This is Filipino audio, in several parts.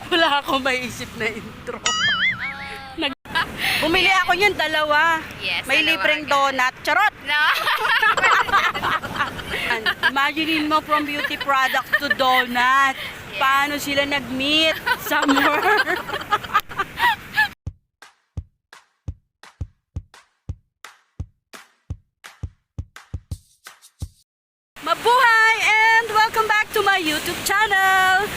Wala akong maisip na intro. Bumili ako yun, dalawa. Yes, May dalawa libreng agad. donut. Charot! No. Imagine mo from beauty product to donut. Paano sila nag-meet? Somewhere. Mabuhay and welcome back to my YouTube channel.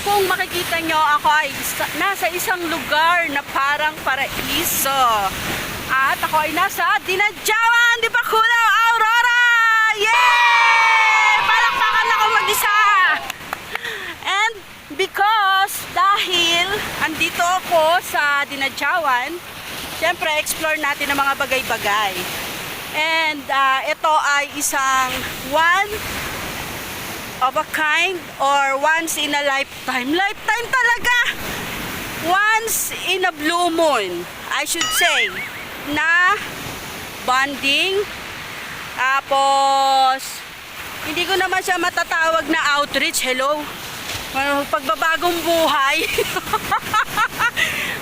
Kung makikita nyo, ako ay nasa isang lugar na parang paraiso. At ako ay nasa Dinadjawan, Di Bacolod, Aurora! Yay! Palakpakan ako mag-isa! And because dahil andito ako sa Dinadjawan, syempre explore natin ang mga bagay-bagay. And ito ay isang one of a kind or once in a lifetime. Lifetime talaga! Once in a blue moon, I should say, na bonding. Tapos, hindi ko naman siya matatawag na outreach. Hello? Pagbabagong buhay.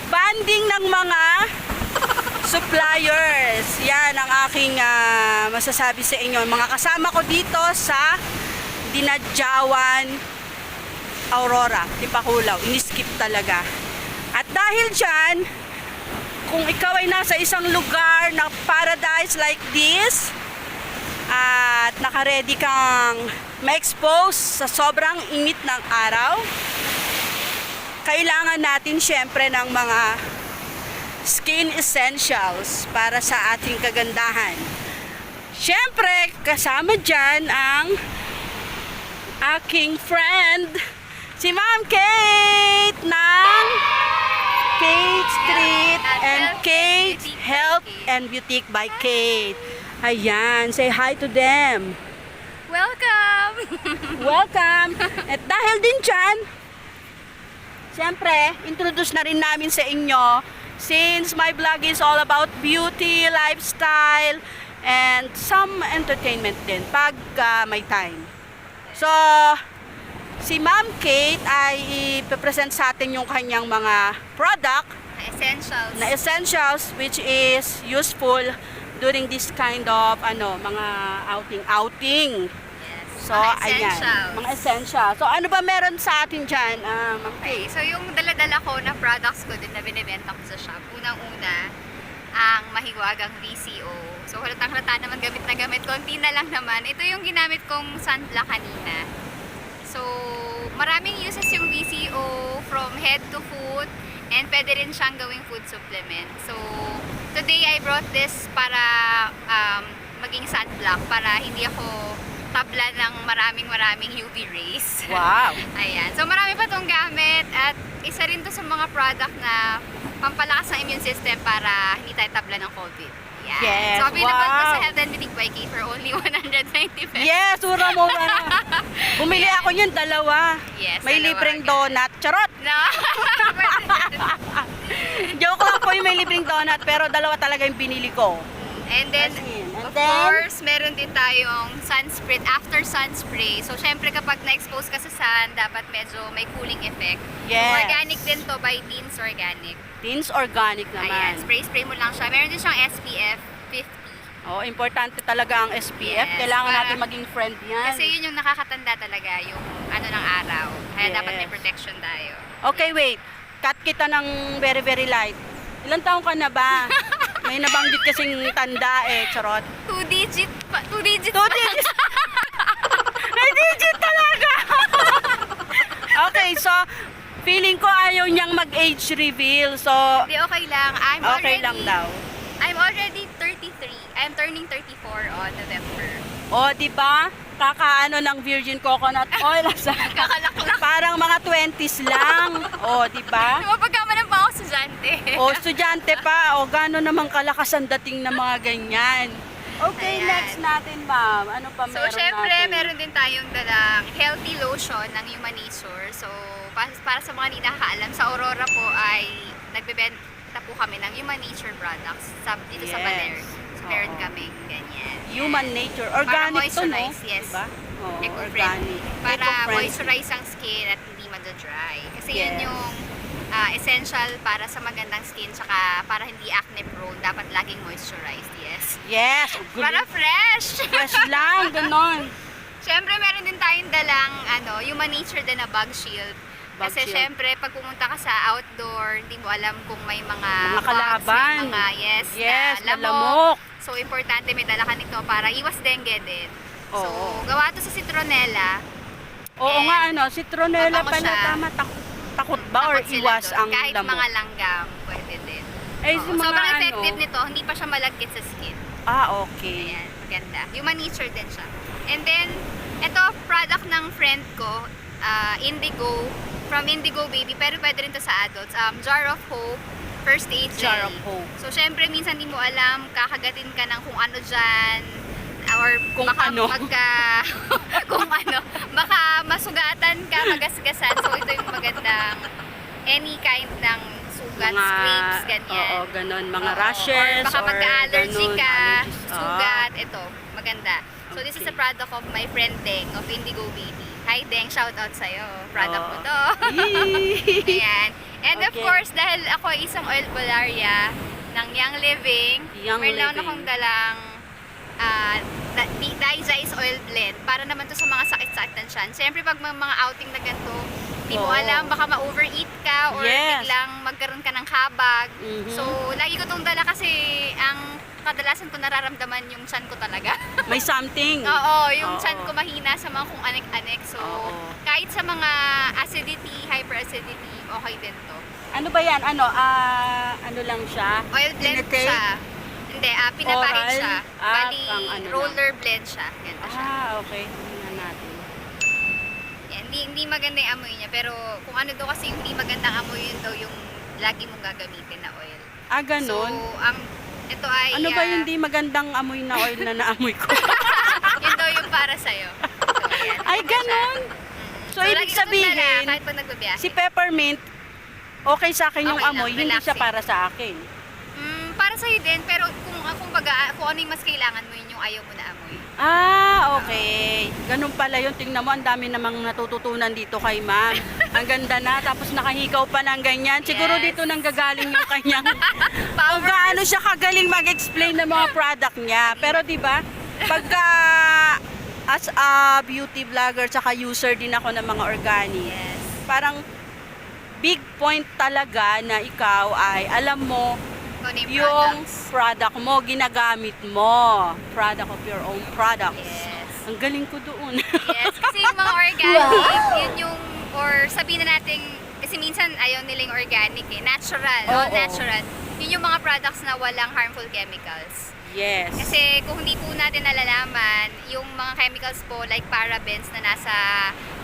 Bonding ng mga suppliers. Yan ang aking masasabi sa inyo. Mga kasama ko dito sa Dinadjawan, Aurora, Di Bacolod. Iniskip talaga. At dahil dyan, kung ikaw ay nasa isang lugar na paradise like this, at nakaready kang ma-expose sa sobrang init ng araw, kailangan natin syempre ng mga skin essentials para sa ating kagandahan. Syempre, kasama dyan ang aking friend, si Ma'am Kate ng Kate Street and Kate Health and Boutique by Kate. Ayan, say hi to them. Welcome. Welcome! At dahil din dyan, syempre, introduce na rin namin sa inyo, since my vlog is all about beauty, lifestyle, and some entertainment din pag may time. So, si Ma'am Kate ay ipipresent sa atin yung kanyang mga product Essentials. na essentials which is useful during this kind of mga outing. Yes. So, Mga ayan. essentials. Mga essentials. So, ano ba meron sa atin dyan, Ma'am Okay, Kate? so yung dala-dala ko na products ko din na binibenta ko sa shop. Unang-una, ang mahiwagang VCO. So, halatang-halata naman gamit na gamit. Konti na lang naman. Ito yung ginamit kong sunblock kanina. So, maraming uses yung VCO from head to foot and pwede rin siyang gawing food supplement. So, today I brought this para maging sunblock para hindi ako tabla ng maraming UV rays. Wow! Ayan. So, marami pa itong gamit at isa rin to sa mga product na pampalakas ng immune system para hindi tayo tabla ng COVID. Yan. Yes, So, available to wow. sa Health and Boutique by Kate for only 190 pesos. Yes, mura-mura na. Bumili ako yun, dalawa. Yes, May dalawa libreng agad. donut. Charot! No. Joke lang po yung may libreng donut, pero dalawa talaga yung binili ko. And then, And of then? course, meron din tayong sunspray, after sunspray. So, syempre kapag na-expose ka sa sun, dapat medyo may cooling effect. Yes. Organic din to by Teens Organic. Teens organic Ayan, naman. spray mo lang siya. Meron din siyang SPF 50. Oh, importante talaga ang SPF. Yes, Kailangan para- natin maging friend yan. Kasi yun yung nakakatanda talaga, yung ano ng araw. Kaya Yes. dapat may protection tayo. Okay, wait. Cut kita ng very light. Ilang taong ka na ba? May nabanggit kasing tanda eh, charot. 2 digit pa. 2 digit Two digits. May digit talaga. Okay, so feeling ko ayaw niyang mag-age reveal. So, Hindi, okay lang. okay lang daw. I'm already 33. I'm turning 34 on November. O, di ba? Kakaano ng virgin coconut oil. Kakalaklak. Parang mga 20s lang. O, di ba? Mapagkamanan pa ako estudyante. O, estudyante pa. O, gano'n namang kalakas ang dating ng mga ganyan. Okay, Ayan. next natin, ma'am. Ano pa So, meron syempre, natin? meron din tayong dalang healthy lotion ng Human Nature. So, para sa mga hindi nakakaalam, sa Aurora po ay nagbebenta po kami ng Human Nature products dito sa Yes. Baler. So, meron Oo. kami ganyan. Human Nature. Organic to, no? moisturize, yes. Diba? Oo, Eco-friendly. organic. Para Eco-friendly. moisturize ang skin at hindi madadry. Kasi Yes. yun yung essential para sa magandang skin, tsaka para hindi acne prone, dapat laging moisturized, yes. Yes! Para fresh! Fresh lang, ganon. Siyempre, meron din tayong dalang Human Nature din na bug shield. Bug Kasi shield. syempre, pag pumunta ka sa outdoor, hindi mo alam kung may mga Mga bugs, kalaban. may mga, Yes, na lamok. So, importante may dala ka nito para iwas dengue din. So, Oo. gawa to sa citronella. Oo And nga, citronella mabango pala, siya. tama. Takot ba or Takot sila iwas doon. ang Kahit lamok? mga langgam, pwede din. Ay, Oo. sa mga Sobrang effective nito, hindi pa siya malagkit sa skin. Okay. Ayan, maganda. Human Nature din siya. And then, ito, product ng friend ko, Indigo, from Indigo Baby, pero pwede rin to sa adults. Jar of Hope, First Aid Jar Jelly. of Hope. So, syempre, minsan di mo alam, kakagatin ka ng kung ano dyan, or Kung baka ano. kung ano, baka masugatan ka, magasgasan. So, ito yung magandang any kind ng sugat, scrapes, ganyan. Oo, ganon. Mga Oo. rashes Or baka magka-allergy ganon, ka, allergies. sugat, ito, maganda. So this is Okay. a product of my friend Deng of Indigo Baby. Hi Deng, shout out sa'yo. Product mo to. Yee! Ayan. And of Okay. course, dahil ako ay isang oil bularia ng Young Living, Young meron Living. akong dalang Daiji's oil blend para naman to sa mga sakit-sakit ng tiyan. Siyempre pag may mga outing na ganito, hindi mo Oo. alam, baka ma-overeat ka or Yes. biglang magkaroon ka ng kabag. Mhm. So, lagi ko itong dala kasi ang kadalasan ko nararamdaman yung tiyan ko talaga. May something. Oo, yung Oo. tiyan ko mahina sa mga kung anek-anek. So, Oo. kahit sa mga acidity, hyperacidity, okay din to. Ano ba yan? Ano lang siya? Oil blend Tinitake? siya. Hindi, pinapahid Oral? siya. Bali, pang ano roller blend siya. Ganito siya. Okay. Tingnan natin. Yan, hindi maganda yung amoy niya. Pero kung ano daw kasi yung hindi magandang amoy yun daw yung lagi mong gagamitin na oil. Ganon. So, ito ay... Ano ba yung di magandang amoy na oil na naamoy ko? yun daw yung para sa'yo. So, ayan, Ay, ito siya. ganon. So, lagi ibig ko itong dala, sabihin, kahit pag nagbabiyahe. si peppermint, okay sa akin yung Okay lang, amoy, hindi siya relaxing. para sa akin. Para sa'yo din, pero kung ano yung mas kailangan mo, yun yung ayaw mo na amoy. Okay. Ganun pala yun. Tingnan mo, ang dami namang natututunan dito kay ma'am. Ang ganda na, tapos nakahikaw pa ng ganyan. Siguro Yes. dito nang gagaling yung kanyang kung Power! gaano siya kagaling mag-explain ng mga product niya. Pero di ba, pagka as a beauty vlogger tsaka user din ako ng mga organic, Yes. parang big point talaga na ikaw ay alam mo Kung ano yung products. product mo, ginagamit mo. Product of your own products. Yes. Ang galing ko doon. Yes, kasi yung mga organic, yun yung, or sabihin na natin, kasi minsan ayaw nila yung organic natural, all Oo. natural. Yun yung mga products na walang harmful chemicals. Yes. Kasi kung hindi po natin nalalaman, yung mga chemicals po like parabens na nasa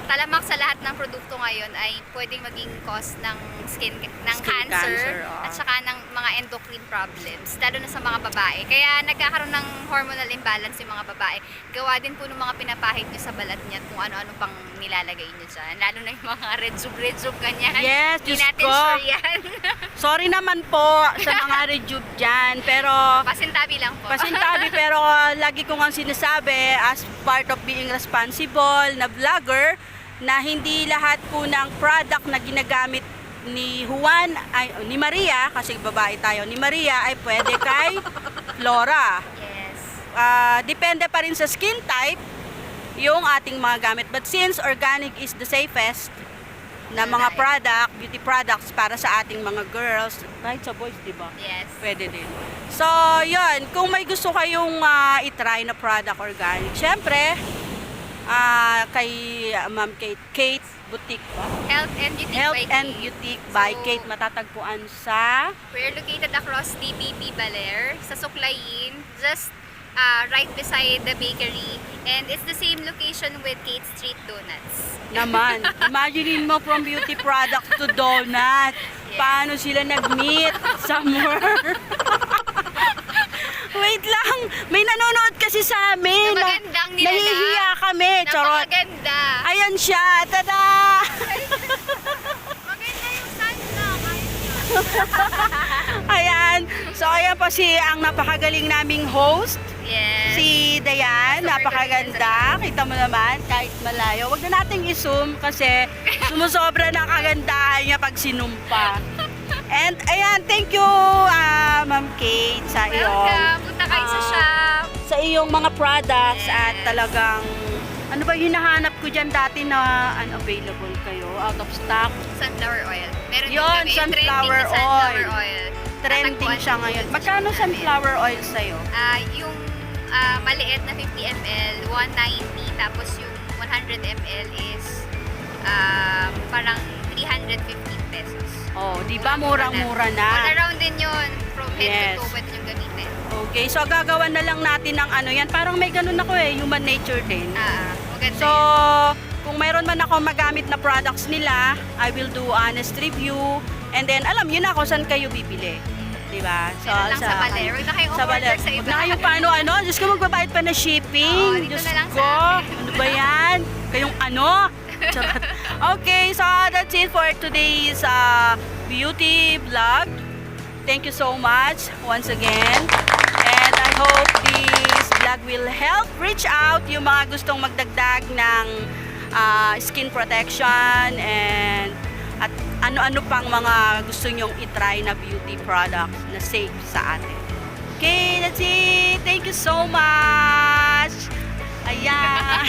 talamak sa lahat ng produkto ngayon ay pwedeng maging cause ng skin Skin cancer, oo. at saka ng mga endocrine problems, lalo na sa mga babae. Kaya nagkakaroon ng hormonal imbalance yung mga babae. Gawa din po ng mga pinapahid nyo sa balat niya at kung ano-ano pang nilalagay nyo dyan. Lalo na yung mga red-zub ganyan. Yes, Hindi Diyos natin ko. sure yan. Sorry naman po sa mga rejuve dyan, pero Pasintabi lang po. pasintabi, pero lagi ko nga sinasabi as part of being responsible na vlogger na hindi lahat po ng product na ginagamit ni Juan, ay ni Maria, kasi babae tayo, ni Maria ay pwede kay Flora. Yes. Depende pa rin sa skin type yung ating mga gamit. But since organic is the safest na mga Alright. product, beauty products para sa ating mga girls, kahit sa boys, di ba? Yes. Pwede din. So, yun. Kung may gusto kayong itry na product organic, syempre, kay Ma'am Kate Boutique ba? Health and Beauty Health by and Kate. Boutique by So, Kate, matatagpuan sa We're located across DPP Baler sa Suklayin, just right beside the bakery. And it's the same location with Kate Street Donuts. naman. Imaginein mo from beauty product to donut. Yes. Paano sila nag-meet somewhere? Wait lang, may nanonood kasi sa amin. Na magandang nilala. Nahihiya kami. Charot. Napakaganda. Ayan siya. Tada! Maganda yung sunblock. Ayan. So, ayan po si ang napakagaling naming host. Yes. Si Dayan, Super napakaganda. Kita mo naman, kahit malayo. Huwag na nating i-zoom kasi sumusobra na kagandahan niya pag sinumpa. And ayan, thank you, Ma'am Kate, sa iyong, Welcome. Punta kayo sa shop. sa iyong mga products Yes. at talagang, ano ba yung hinahanap ko dyan dati na unavailable kayo, out of stock? Sunflower oil. Meron Yun, din kami. Yung sunflower trending na sunflower oil. oil. Trending Tatagpuan siya mo ngayon. yun sa Magkano shop namin. sunflower oil sa'yo? Yung maliit na 50 ml, 190. Tapos yung 100 ml is parang 315 pesos. Oh, di ba murang-mura All na? around din yun. From head Yes. to toe pwede yung gamitin. Okay, so gagawan na lang natin ng ano yan. Parang may ganun ako human nature din. Maganda So, yun. kung mayroon man ako magamit na products nila, I will do honest review. And then, alam nyo na kung saan kayo bibili. Diba? So, Meron lang sa Baler. Huwag na kayong sa order Baler. sa Huwag iba. na kayong paano-ano. Diyos ko, magbabayad pa na shipping. Oo, dito Diyos na lang ko. sa akin. Ano ba yan? Kayong ano? Charot. Okay, so that's it for today's beauty vlog. Thank you so much once again. And I hope this vlog will help reach out yung mga gustong magdagdag ng skin protection and at ano-ano pang mga gusto nyong itry na beauty products na safe sa atin. Okay, that's it. Thank you so much. Ayan.